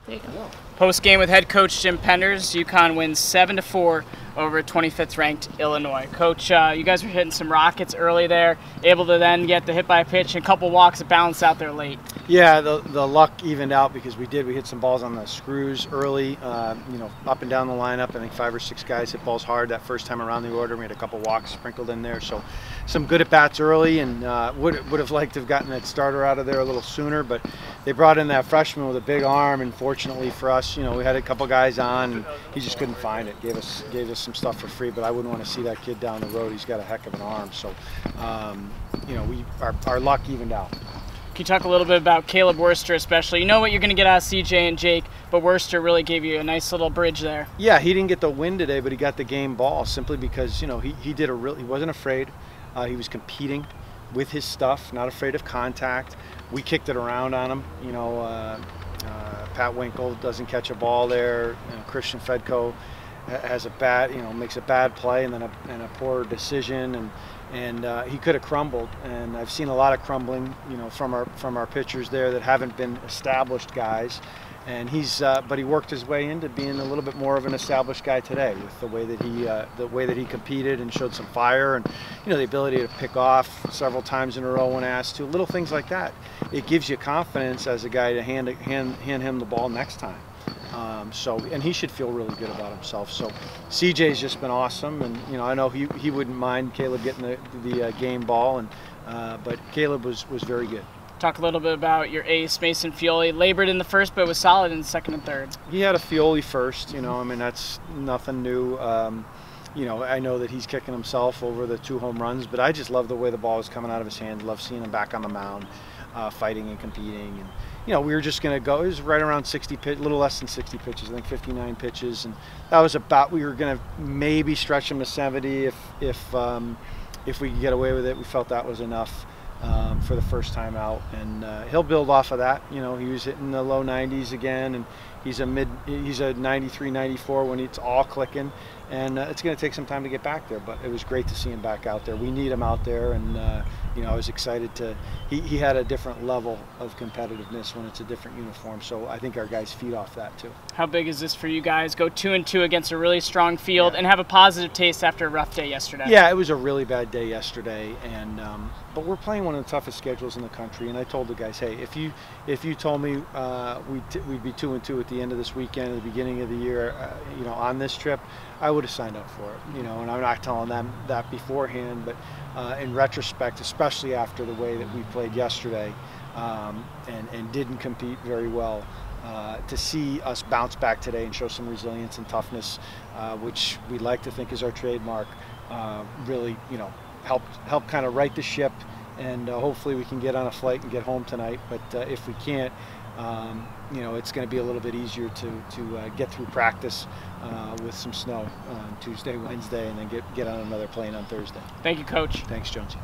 There you go. Post game with head coach Jim Penders, UConn wins 7-4 over 25th ranked Illinois. Coach, you guys were hitting some rockets early there, able to then get the hit by a pitch and a couple walks that balanced out there late. Yeah, the luck evened out because we hit some balls on the screws early, up and down the lineup. I think 5 or 6 guys hit balls hard that first time around the order. We had a couple walks sprinkled in there, so some good at bats early, and would have liked to have gotten that starter out of there a little sooner, but they brought in that freshman with a big arm, and fortunately for us, we had a couple guys on, and he just couldn't find it. Gave us some stuff for free, but I wouldn't want to see that kid down the road. He's got a heck of an arm, so our luck evened out. Can you talk a little bit about Caleb Worster especially? You know what you're going to get out of CJ and Jake, but Worster really gave you a nice little bridge there. Yeah, he didn't get the win today, but he got the game ball simply because, he wasn't afraid. He was competing with his stuff, not afraid of contact. We kicked it around on him. Pat Winkle doesn't catch a ball there. Christian Fedko has makes a bad play and then a poor decision, and he could have crumbled. And I've seen a lot of crumbling, from our pitchers there that haven't been established guys. And but he worked his way into being a little bit more of an established guy today with the way that he competed and showed some fire, and the ability to pick off several times in a row when asked to. Little things like that. It gives you confidence as a guy to hand him the ball next time. And he should feel really good about himself. So CJ's just been awesome, and I know he wouldn't mind Caleb getting the game ball, but Caleb was very good. Talk a little bit about your ace, Mason Fioli. Labored in the first, but was solid in the second and third. He had a Fioli first, that's nothing new. I know that he's kicking himself over the 2 home runs, but I just love the way the ball was coming out of his hands. Love seeing him back on the mound, fighting and competing. And we were just going to go. It was right around 60 pitch, a little less than 60 pitches. I think 59 pitches, and that was about. We were going to maybe stretch him to 70 if we could get away with it. We felt that was enough. For the first time out, and he'll build off of that. He was hitting the low 90s again, and he's a 93, 94 when it's all clicking, and it's going to take some time to get back there, but it was great to see him back out there. We need him out there, and I was excited he had a different level of competitiveness when it's a different uniform, so I think our guys feed off that too. How big is this for you guys? Go 2-2 against a really strong field, and have a positive taste after a rough day yesterday. Yeah, it was a really bad day yesterday, and but we're playing one of the toughest schedules in the country, and I told the guys, hey, if you told me we'd be 2-2 at the end of this weekend, at the beginning of the year, on this trip, I would have signed up for it. And I'm not telling them that beforehand, but in retrospect, especially after the way that we played yesterday, and didn't compete very well, to see us bounce back today and show some resilience and toughness, which we like to think is our trademark, really, help kind of right the ship, and hopefully we can get on a flight and get home tonight. But if we can't, it's going to be a little bit easier to get through practice with some snow on Tuesday, Wednesday, and then get on another plane on Thursday. Thank you, Coach. Thanks, Jonesy.